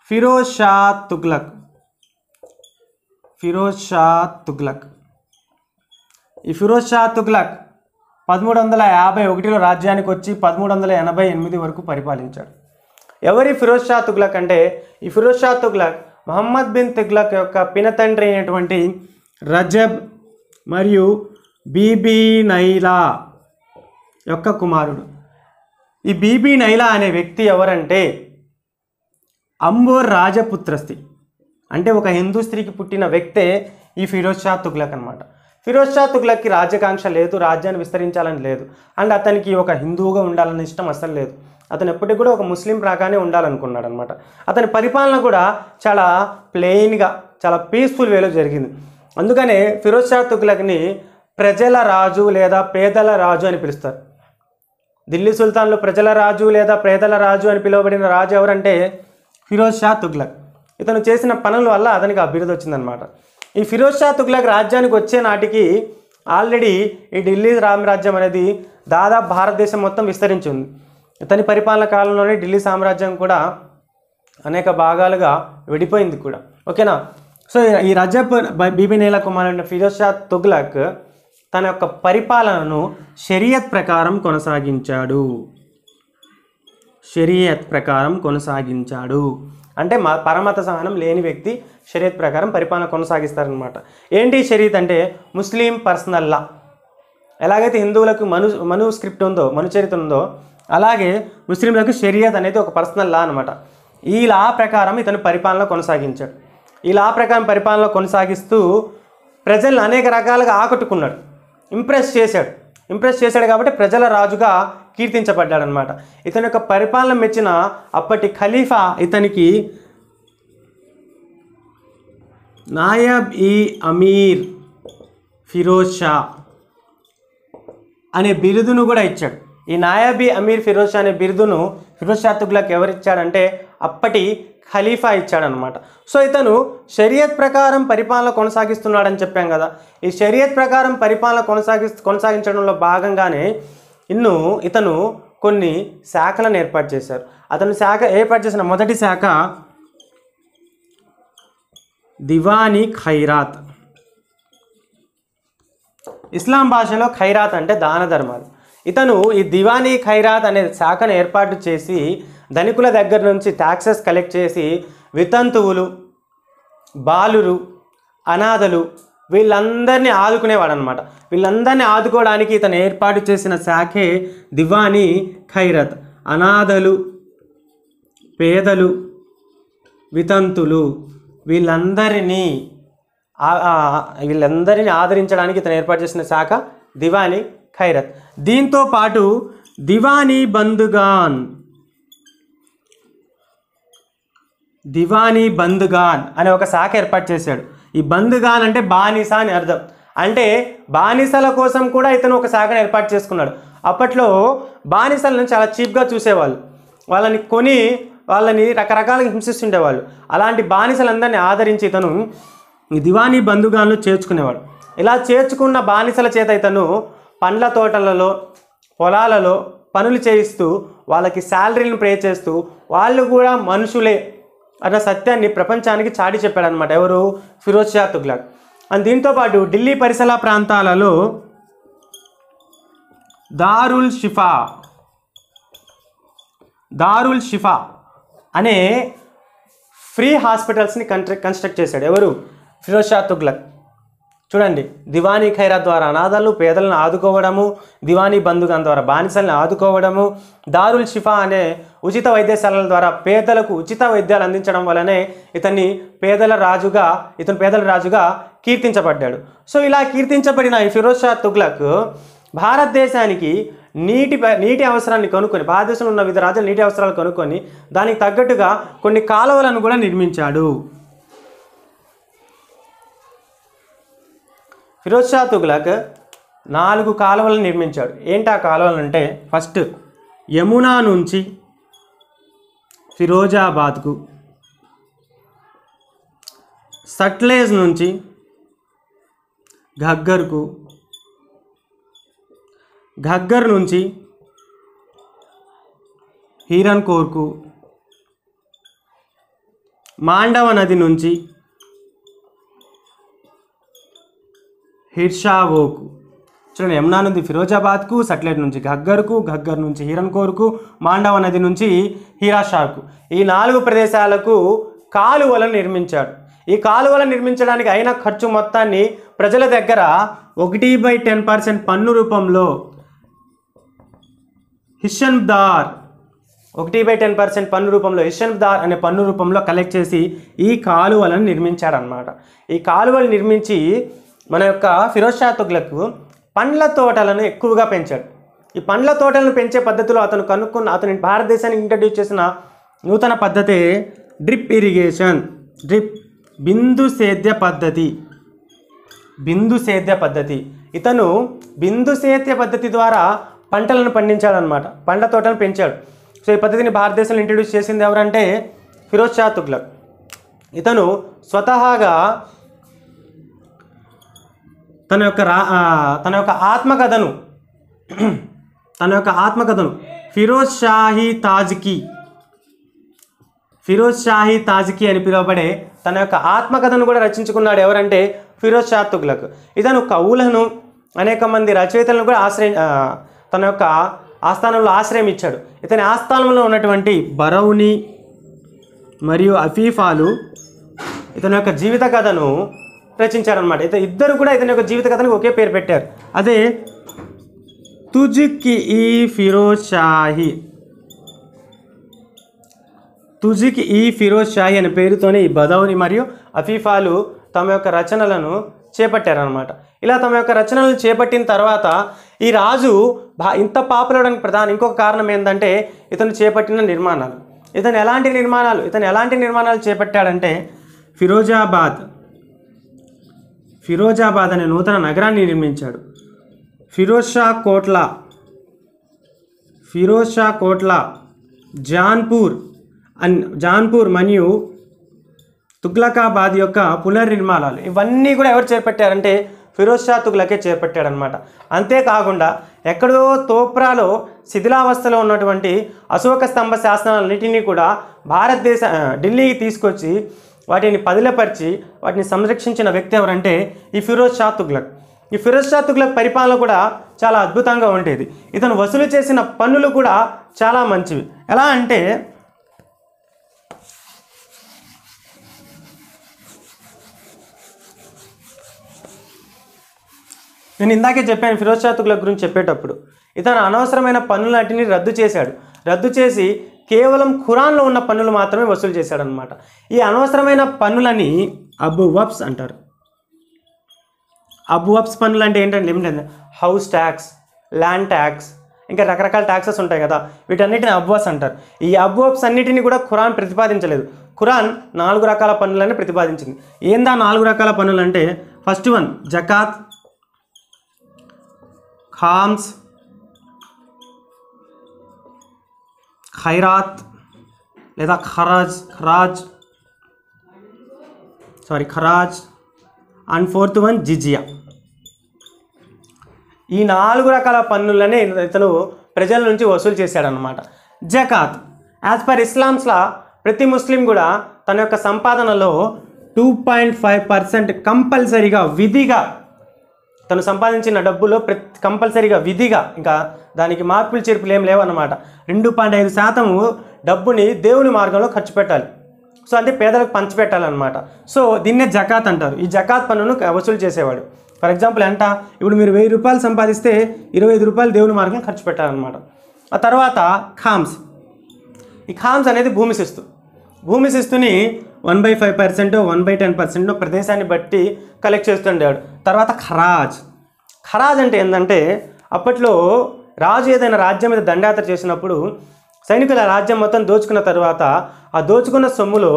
ఫిరోజ్ షా తుగ్లక్. ఈ ఫిరోజ్ షా తుగ్లక్ 1351లో రాజ్యానికి వచ్చి 1388 వరకు పరిపాలించాడు. ఎవరి ఫిరోజ్ షా తుగ్లక్ అంటే ఈ ఫిరోజ్ షా తుగ్లక్ మొహమ్మద్ బిన్ తుగ్లక్ యొక్క పినతండ్రి అయినటువంటి రజబ్ మరియు బీబీ నైలా యొక్క కుమారుడు. ఈ బీబీ నైలా అనే వ్యక్తి ఎవరంటే అంబోర్ రాజపుత్రస్త్రీ, అంటే ఒక హిందూ స్త్రీకి పుట్టిన వ్యక్తే ఈ ఫిరోజ్ షా తుగ్లక్ అనమాట. ఫిరోజ్ షా తుగ్లక్కి రాజ్యాకాంక్ష లేదు, రాజ్యాన్ని విస్తరించాలని లేదు, అండ్ అతనికి ఒక హిందువుగా ఉండాలనే ఇష్టం అసలు లేదు. అతను ఎప్పటికి కూడా ఒక ముస్లిం రాగానే ఉండాలనుకున్నాడు అనమాట. అతని పరిపాలన కూడా చాలా ప్లెయిన్గా, చాలా పీస్ఫుల్ వేలో జరిగింది. అందుకనే ఫిరోజ్ షా తుగ్లక్ని ప్రజల రాజు లేదా పేదల రాజు అని పిలుస్తారు. ఢిల్లీ సుల్తాన్లో ప్రజల రాజు లేదా పేదల రాజు అని పిలువబడిన రాజు ఎవరంటే ఫిరోజ్ షా తుగ్లక్. ఇతను చేసిన పనుల వల్ల అతనికి ఆ బిరుదు వచ్చిందనమాట. ఈ ఫిరోజ్ షా తుగ్లక్ రాజ్యానికి వచ్చే నాటికి ఆల్రెడీ ఈ ఢిల్లీ సామ్రాజ్యం అనేది దాదాపు భారతదేశం మొత్తం విస్తరించి ఉంది. ఇతని పరిపాలన కాలంలోనే ఢిల్లీ సామ్రాజ్యం కూడా అనేక భాగాలుగా విడిపోయింది కూడా. ఓకేనా. సో ఈ రజబ్ బీబీ నైలా కుమారుడైన ఫిరోజ్ షా తుగ్లక్ తన యొక్క పరిపాలనను షరియత్ ప్రకారం కొనసాగించాడు. అంటే పరమత సహనం లేని వ్యక్తి షరియత్ ప్రకారం పరిపాలన కొనసాగిస్తారనమాట. ఏంటి షరియత్ అంటే ముస్లిం పర్సనల్ లా. ఎలాగైతే హిందువులకు మను స్క్రిప్ట్ ఉందో, మనుచరిత్ర ఉందో, అలాగే ముస్లింలకు షరియత్ అనేది ఒక పర్సనల్ లా అనమాట. ఈ లా ప్రకారం ఇతను పరిపాలన కొనసాగించాడు. ఈ లా ప్రకారం పరిపాలన కొనసాగిస్తూ ప్రజలను అనేక రకాలుగా ఆకట్టుకున్నాడు, ఇంప్రెస్ చేశాడు కాబట్టి ప్రజల రాజుగా కీర్తించబడ్డాడు అనమాట. ఇతని యొక్క పరిపాలన మెచ్చిన అప్పటి ఖలీఫా ఇతనికి నాయబ్ ఈ అమీర్ ఫిరోజ్ షా అనే బిరుదును కూడా ఇచ్చాడు. ఈ నాయబ్ ఈ అమీర్ ఫిరోజ్ షా అనే బిరుదును ఫిరోజ్ షా తుగ్లక్ ఎవరిచ్చాడంటే అప్పటి ఖలీఫా ఇచ్చాడనమాట. సో ఇతను షరియత్ ప్రకారం పరిపాలన కొనసాగిస్తున్నాడని చెప్పాం కదా. ఈ షరియత్ ప్రకారం పరిపాలన కొనసాగించడంలో భాగంగానే ఇతను కొన్ని శాఖలను ఏర్పాటు చేశారు. అతను ఏర్పాటు చేసిన మొదటి శాఖ దివానీ ఖైరాత్. ఇస్లాం భాషలో ఖైరాత్ అంటే దాన ధర్మాలు. ఇతను ఈ దివానీ ఖైరాత్ అనే శాఖను ఏర్పాటు చేసి ధనికుల దగ్గర నుంచి ట్యాక్సెస్ కలెక్ట్ చేసి వితంతువులు, బాలురు, అనాథలు వీళ్ళందరినీ ఆదుకునేవాడు అనమాట. వీళ్ళందరినీ ఆదుకోవడానికి ఇతను ఏర్పాటు చేసిన శాఖే దివానీ ఖైరత్. అనాథలు, పేదలు, వితంతులు వీళ్ళందరినీ ఆదరించడానికి ఇతను ఏర్పాటు చేసిన శాఖ దివానీ ఖైరత్. దీంతో పాటు దివానీ బంధుగాన్ అనే ఒక శాఖ ఏర్పాటు చేశాడు. ఈ బంధుగాన్ అంటే బానిస అని అర్థం. అంటే బానిసల కోసం కూడా ఇతను ఒక శాఖను ఏర్పాటు చేసుకున్నాడు. అప్పట్లో బానిసలను చాలా చీప్గా చూసేవాళ్ళు, వాళ్ళని కొని వాళ్ళని రకరకాలుగా హింసిస్తుండేవాళ్ళు. అలాంటి బానిసలందరినీ ఆదరించి ఇతను ఈ దివానీ బంధుగాన్లు చేర్చుకునేవాడు. ఇలా చేర్చుకున్న బానిసల చేత ఇతను పండ్ల తోటలలో, పొలాలలో పనులు చేయిస్తూ వాళ్ళకి శాలరీలను పే చేస్తూ వాళ్ళు కూడా మనుషులే అన్న సత్యాన్ని ప్రపంచానికి చాటి చెప్పాడనమాట. ఎవరు? ఫిరోజ్ షా తుగ్లక్. అండ్ దీంతోపాటు ఢిల్లీ పరిసర ప్రాంతాలలో దారుల్ షిఫా అనే ఫ్రీ హాస్పిటల్స్ని కన్స్ట్రక్ట్ చేశాడు. ఎవరు? ఫిరోజ్ షా తుగ్లక్. చూడండి, దివానీ ఖైరత్ ద్వారా అనాథలను, పేదలను ఆదుకోవడము, దివానీ బంధుగాన్ ద్వారా బానిసలను ఆదుకోవడము, దారుల్ షిఫా అనే ఉచిత వైద్యశాలల ద్వారా పేదలకు ఉచిత వైద్యాలు అందించడం వల్లనే ఇతను పేదల రాజుగా కీర్తించబడ్డాడు. సో ఇలా కీర్తించబడిన ఈ ఫిరోజ్ షా తుగ్లక్ భారతదేశానికి నీటి అవసరాన్ని కనుక్కొని, భారతదేశంలో ఉన్న వివిధ రాజ్యాల నీటి అవసరాలు కనుక్కొని దానికి తగ్గట్టుగా కొన్ని కాలువలను కూడా నిర్మించాడు. ఫిరోజ్ షా తుగ్లక్ 4 కాలువలను నిర్మించాడు. ఏంటి ఆ కాలువలు అంటే, ఫస్ట్ యమునా నుంచి ఫిరోజాబాద్కు, సట్లెజ్ నుంచి ఘగ్గర్కు, ఘగ్గర్ నుంచి హీరన్కోర్కు, మాండవ నది నుంచి హిర్షావోకు. చూడండి, యమునా నుండి ఫిరోజాబాద్కు, సట్లెజ్ నుంచి ఘగ్గర్కు, ఘగ్గర్ నుంచి హీరన్కోర్కు, మాండవ నది నుంచి హీరాషాకు, ఈ 4 ప్రదేశాలకు కాలువలను నిర్మించాడు. ఈ కాలువలను నిర్మించడానికి అయిన ఖర్చు మొత్తాన్ని ప్రజల దగ్గర 1/10% పన్ను రూపంలో హిషన్దార్ 1/10% పన్ను రూపంలో హిషన్దార్ అనే పన్ను రూపంలో కలెక్ట్ చేసి ఈ కాలువలను నిర్మించాడనమాట. ఈ కాలువలు నిర్మించి మన యొక్క ఫిరోజ్ షా తుగ్లక్ పండ్ల తోటలను ఎక్కువగా పెంచాడు. ఈ పండ్ల తోటలను పెంచే పద్ధతిలో అతను భారతదేశానికి ఇంట్రడ్యూస్ చేసిన నూతన పద్ధతే డ్రిప్ ఇరిగేషన్, బిందు సేద్య పద్ధతి. ఇతను బిందు సేద్య పద్ధతి ద్వారా పంటలను పండించాడనమాట, పండ్ల తోటలను పెంచాడు. సో ఈ పద్ధతిని భారతదేశంలో ఇంట్రడ్యూస్ చేసింది ఎవరంటే ఫిరోజ్ షా తుగ్లక్. ఇతను స్వతహాగా తన యొక్క ఆత్మకథను ఫిరోజ్ షాహీ తాజ్కీ అని పిలువబడే తన యొక్క ఆత్మకథను కూడా రచించుకున్నాడు. ఎవరంటే ఫిరోజ్ షా తుగ్లక్. ఇతను కవులను, అనేక మంది రచయితలను కూడా తన యొక్క ఆస్థానంలో ఆశ్రయం ఇచ్చాడు. ఇతని ఆస్థానంలో ఉన్నటువంటి బరౌని మరియు అఫీఫాలు ఇతని యొక్క జీవిత కథను రచించారనమాట. ఇద్దరు కూడా ఇతని యొక్క జీవిత కథనికి ఒకే పేరు పెట్టారు, అదే తుజ్కి ఈ ఫిరోజ్ షాహీ అనే పేరుతోనే ఈ బదౌని మరియు అఫీఫాలు తమ యొక్క రచనలను చేపట్టారనమాట. ఇలా తమ యొక్క రచనలను చేపట్టిన తర్వాత ఈ రాజు ఇంత పాపులర్ అవడానికి ఇంకొక కారణం ఏంటంటే ఇతను చేపట్టిన నిర్మాణాలు. ఇతను ఎలాంటి నిర్మాణాలు చేపట్టాడంటే ఫిరోజాబాద్ అనే నూతన నగరాన్ని నిర్మించాడు. ఫిరోజ్ షా కోట్లా, జాన్పూర్ మరియు తుగ్లకాబాద్ యొక్క పునర్నిర్మాణాలు ఇవన్నీ కూడా ఎవరు చేపట్టారంటే ఫిరోజ్ షా తుగ్లకే చేపట్టాడనమాట. అంతేకాకుండా ఎక్కడో తోప్రాలో శిథిలావస్థలో ఉన్నటువంటి అశోక స్తంభ శాసనాలన్నింటినీ కూడా ఢిల్లీకి తీసుకొచ్చి వాటిని పదిలపరిచి వాటిని సంరక్షించిన వ్యక్తి ఎవరంటే ఈ ఫిరోజ్ షా తుగ్లక్. ఈ ఫిరోజ్ షా తుగ్లక్ పరిపాలన కూడా చాలా అద్భుతంగా ఉండేది. ఇతను వసూలు చేసిన పన్నులు కూడా చాలా మంచివి. ఎలా అంటే నేను ఇందాకే చెప్పాను ఫిరోజ్ షా తుగ్లక్ గురించి చెప్పేటప్పుడు, ఇతను అనవసరమైన పన్నులన్నింటినీ రద్దు చేశాడు. రద్దు చేసి కేవలం ఖురాన్లో ఉన్న పన్నులు మాత్రమే వసూలు చేశాడనమాట. ఈ అనవసరమైన పన్నులని అబ్వబ్స్ అంటారు. అబ్వబ్స్ పన్నులు అంటే ఏమిటంటే హౌస్ ట్యాక్స్, ల్యాండ్ ట్యాక్స్, ఇంకా రకరకాల ట్యాక్సెస్ ఉంటాయి కదా, వీటన్నిటిని అబ్వాస్ అంటారు. ఈ అబ్వాబ్స్ అన్నిటిని కూడా ఖురాన్ ప్రతిపాదించలేదు. ఖురాన్ 4 రకాల పన్నులని ప్రతిపాదించింది. ఏందా 4 రకాల పన్నులు అంటే, ఫస్ట్ వన్ జకాత్, ఖామ్స్, ఖైరాత్ లేదా ఖరాజ్ అండ్ ఫోర్త్ వన్ జిజియా. ఈ 4 రకాల పన్నులనే ఇతను ప్రజల నుంచి వసూలు చేశాడనమాట. జకాత్ యాజ్ పర్ ఇస్లామ్స్లా ప్రతి ముస్లిం కూడా తన యొక్క సంపాదనలో 2.5% కంపల్సరీగా విధిగా తను సంపాదించిన డబ్బులో కంపల్సరీగా విధిగా, ఇంకా దానికి మార్పులు చేర్పులు ఏం లేవన్నమాట, 2.5% డబ్బుని దేవుని మార్గంలో ఖర్చు పెట్టాలి. సో అంటే పేదలకు పంచిపెట్టాలన్నమాట. సో దీన్నే జకాత్ అంటారు. ఈ జకాత్ పన్నును వసూలు చేసేవాడు. ఫర్ ఎగ్జాంపుల్ ఎంత, ఇప్పుడు మీరు 1000 రూపాయలు సంపాదిస్తే 25 రూపాయలు దేవుని మార్గం ఖర్చు పెట్టాలన్నమాట. ఆ తర్వాత ఖామ్స్. ఈ ఖామ్స్ అనేది భూమి శిస్తుని 1/5%, 1/10% ప్రదేశాన్ని బట్టి కలెక్ట్ చేస్తుండేవాడు. తర్వాత ఖరాజ్ అంటే ఏంటంటే, అప్పట్లో రాజు ఏదైనా రాజ్యం మీద దండయాత్ర చేసినప్పుడు సైనికుల రాజ్యం మొత్తం దోచుకున్న తర్వాత ఆ దోచుకున్న సొమ్ములో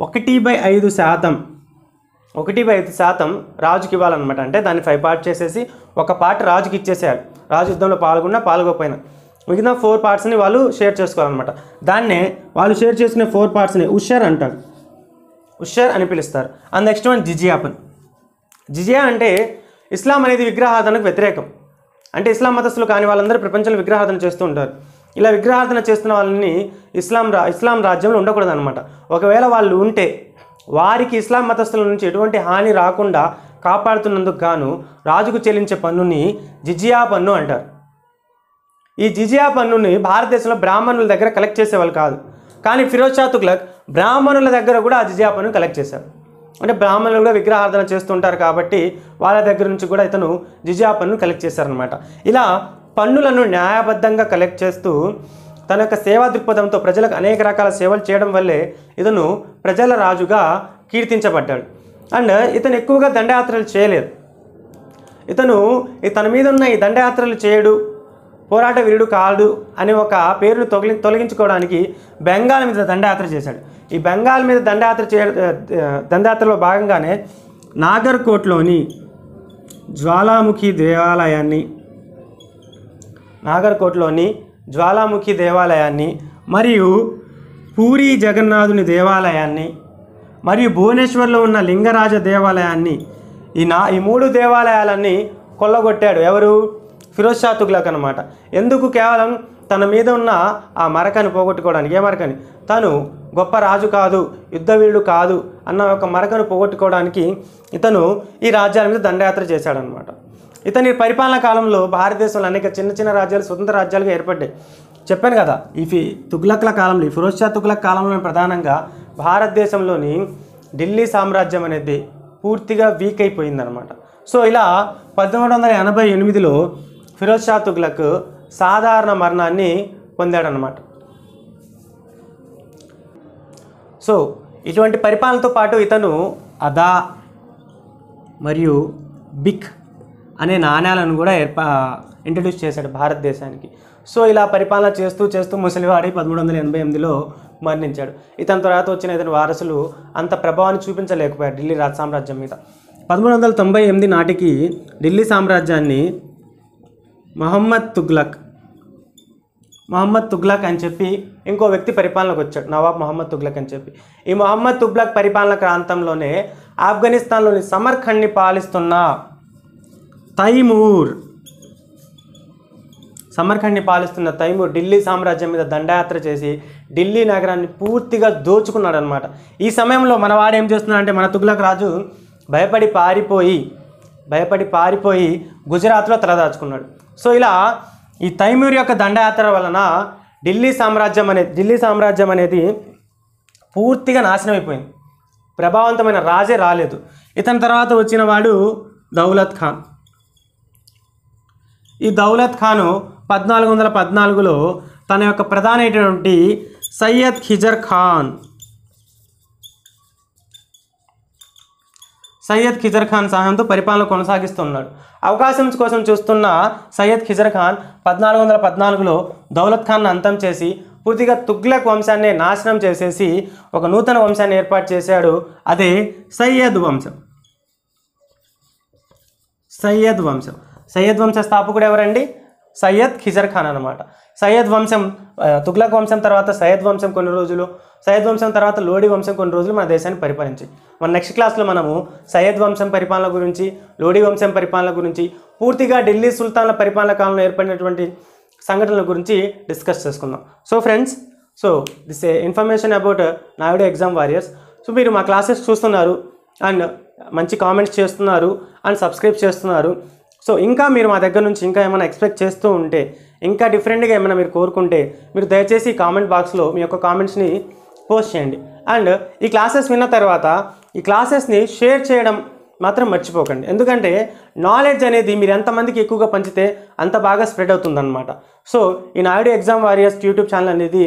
1/5% రాజుకి ఇవ్వాలన్నమాట. అంటే దాన్ని 5 పార్ట్ చేసేసి ఒక పార్ట్ రాజుకి ఇచ్చేసేయాలి. రాజు యుద్ధంలో పాల్గొకపోయినా మిగతా 4 పార్ట్స్ని వాళ్ళు షేర్ చేసుకోవాలన్నమాట. దాన్నే వాళ్ళు షేర్ చేసుకునే 4 పార్ట్స్ని ఉషర్ అంటారు, ఉషర్ అని పిలుస్తారు. అండ్ నెక్స్ట్ వన్ జిజియా అంటే ఇస్లాం అనేది విగ్రహారాధనకు వ్యతిరేకం. అంటే ఇస్లాం మతస్థులు కాని వాళ్ళందరూ ప్రపంచంలో విగ్రహారాధన చేస్తూ ఉంటారు. ఇలా విగ్రహారాధన చేస్తున్న వాళ్ళని ఇస్లాం రాజ్యంలో ఉండకూడదు అనమాట. ఒకవేళ వాళ్ళు ఉంటే వారికి ఇస్లాం మతస్థుల నుంచి ఎటువంటి హాని రాకుండా కాపాడుతున్నందుకు గాను రాజుకు చెల్లించే పన్నుని జిజియా పన్ను అంటారు. ఈ జిజియా పన్నుని భారతదేశంలో బ్రాహ్మణుల దగ్గర కలెక్ట్ చేసేవాళ్ళు కాదు, కానీ ఫిరోజ్ షా తుగ్లక్ బ్రాహ్మణుల దగ్గర కూడా ఆ జిజియా పన్ను కలెక్ట్ చేశారు. అంటే బ్రాహ్మణులు కూడా విగ్రహారాధన చేస్తుంటారు కాబట్టి వాళ్ళ దగ్గర నుంచి కూడా ఇతను జిజియా పన్ను కలెక్ట్ చేశారనమాట. ఇలా పన్నులను న్యాయబద్ధంగా కలెక్ట్ చేస్తూ తన యొక్క సేవా దృక్పథంతో ప్రజలకు అనేక రకాల సేవలు చేయడం వల్లే ఇతను ప్రజల రాజుగా కీర్తించబడ్డాడు. అండ్ ఇతను ఎక్కువగా దండయాత్రలు చేయలేదు. ఇతను తన మీద ఉన్న ఈ దండయాత్రలు చేయడు, పోరాట వీరుడు కాదు అనే ఒక పేరును తొలగించుకోవడానికి బెంగాల్ మీద దండయాత్ర చేశాడు. ఈ బెంగాల్ మీద దండయాత్రలో భాగంగానే నాగర్కోట్లోని జ్వాలాముఖి దేవాలయాన్ని మరియు పూరి జగన్నాథుని దేవాలయాన్ని మరియు భువనేశ్వర్లో ఉన్న లింగరాజ దేవాలయాన్ని ఈ 3 దేవాలయాలన్నీ కొల్లగొట్టాడు. ఎవరు? ఫిరోజ్ షా తుగ్లక్ అనమాట. ఎందుకు? కేవలం తన మీద ఉన్న ఆ మరకని పోగొట్టుకోవడానికి. ఏ మరకని? తను గొప్ప రాజు కాదు, యుద్ధవీరుడు కాదు అన్న ఒక మరకను పోగొట్టుకోవడానికి ఇతను ఈ రాజ్యాల మీద దండయాత్ర చేశాడనమాట. ఇతని పరిపాలనా కాలంలో భారతదేశంలో అనేక చిన్న చిన్న రాజ్యాలు స్వతంత్ర రాజ్యాలుగా ఏర్పడ్డాయి. చెప్పాను కదా, ఈ తుగ్లక్ల కాలంలో, ఈ ఫిరోజ్ షా తుగ్లక్ కాలంలో ప్రధానంగా భారతదేశంలోని ఢిల్లీ సామ్రాజ్యం అనేది పూర్తిగా వీక్ అయిపోయిందనమాట. సో ఇలా 1788లో ఫిరోజ్ షా తుగ్లక్ సాధారణ మరణాన్ని పొందాడనమాట. సో ఇటువంటి పరిపాలనతో పాటు ఇతను అదా మరియు బిక్ అనే నాణ్యాలను కూడా ఇంట్రడ్యూస్ చేశాడు భారతదేశానికి. సో ఇలా పరిపాలన చేస్తూ ముసలివాడి 1788లో మరణించాడు. ఇతని తర్వాత వచ్చిన ఇతని వారసులు అంత ప్రభావాన్ని చూపించలేకపోయారు ఢిల్లీ రాజ సామ్రాజ్యం మీద. 1798 నాటికి ఢిల్లీ సామ్రాజ్యాన్ని మహమ్మద్ తుగ్లక్ అని చెప్పి ఇంకో వ్యక్తి పరిపాలనకు వచ్చాడు, నవాబ్ మహమ్మద్ తుగ్లక్ అని చెప్పి. ఈ మహమ్మద్ తుగ్లక్ పరిపాలన ప్రాంతంలోనే ఆఫ్ఘనిస్తాన్లోని సమర్ఖండ్ని పాలిస్తున్న తైమూర్ ఢిల్లీ సామ్రాజ్యం మీద దండయాత్ర చేసి ఢిల్లీ నగరాన్ని పూర్తిగా దోచుకున్నాడు అనమాట. ఈ సమయంలో మనవాడు ఏం చేస్తున్నాడంటే, మన తుగ్లక్ రాజు భయపడి పారిపోయి గుజరాత్లో తలదాచుకున్నాడు. సో ఇలా ఈ తైమూర్ యొక్క దండయాత్ర వలన ఢిల్లీ సామ్రాజ్యం అనేది పూర్తిగా నాశనం అయిపోయింది. ప్రభావవంతమైన రాజే రాలేదు. ఇతని తర్వాత వచ్చిన వాడు దౌలత్ ఖాన్. ఈ దౌలత్ ఖాను 1414లో తన యొక్క ప్రధాని అయినటువంటి సయ్యద్ ఖిజర్ ఖాన్ సహాయంతో పరిపాలన కొనసాగిస్తున్నాడు. అవకాశం కోసం చూస్తున్న సయ్యద్ ఖిజర్ ఖాన్ 1414లో దౌలత్ ఖాన్ను అంతం చేసి పూర్తిగా తుగ్లక్ వంశాన్ని నాశనం చేసేసి ఒక నూతన వంశాన్ని ఏర్పాటు చేశాడు. అదే సయ్యద్ వంశ స్థాపకుడు ఎవరండి? సయ్యద్ ఖిజర్ ఖాన్ అనమాట. సయ్యద్ వంశం, తుగ్లక్ వంశం తర్వాత సయ్యద్ వంశం కొన్ని రోజులు, సయ్యద్ వంశం తర్వాత లోడీ వంశం కొన్ని రోజులు మన దేశాన్ని పరిపాలించాయి. మన నెక్స్ట్ క్లాస్లో మనము సయ్యద్ వంశం పరిపాలన గురించి, లోడీ వంశం పరిపాలన గురించి, పూర్తిగా ఢిల్లీ సుల్తాన్ల పరిపాలన కాలంలో ఏర్పడినటువంటి సంఘటనల గురించి డిస్కస్ చేసుకుందాం. So friends, this information about Naidu exam warriors. So మీరు మా క్లాసెస్ చూస్తున్నారు అండ్ మంచి కామెంట్స్ చేస్తున్నారు అండ్ సబ్స్క్రైబ్ చేస్తున్నారు. సో ఇంకా మీరు మా దగ్గర నుంచి ఇంకా ఏమైనా ఎక్స్పెక్ట్ చేస్తూ ఉంటే, ఇంకా డిఫరెంట్గా ఏమైనా మీరు కోరుకుంటే, మీరు దయచేసి కామెంట్ బాక్స్లో మీ యొక్క కామెంట్స్ని పోస్ట్ చేయండి. అండ్ ఈ క్లాసెస్ విన్న తర్వాత ఈ క్లాసెస్ని షేర్ చేయడం మాత్రం మర్చిపోకండి. ఎందుకంటే నాలెడ్జ్ అనేది మీరు ఎంతమందికి ఎక్కువగా పంచితే అంత బాగా స్ప్రెడ్ అవుతుందన్నమాట. సో ఈ Naidu exam warriors YouTube channel అనేది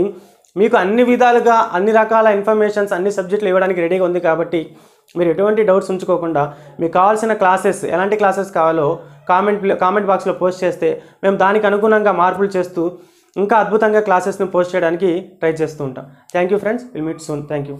మీకు అన్ని విధాలుగా అన్ని రకాల ఇన్ఫర్మేషన్స్ అన్ని సబ్జెక్టులు ఇవ్వడానికి రెడీగా ఉంది. కాబట్టి మీరు ఎటువంటి డౌట్స్ ఉంచుకోకుండా మీకు కావాల్సిన క్లాసెస్, ఎలాంటి క్లాసెస్ కావాలో కామెంట్ బాక్స్లో పోస్ట్ చేస్తే మేము దానికి అనుగుణంగా మార్పులు చేస్తూ ఇంకా అద్భుతంగా క్లాసెస్ని పోస్ట్ చేయడానికి ట్రై చేస్తూ ఉంటాం. Thank you friends, will meet soon. Thank you.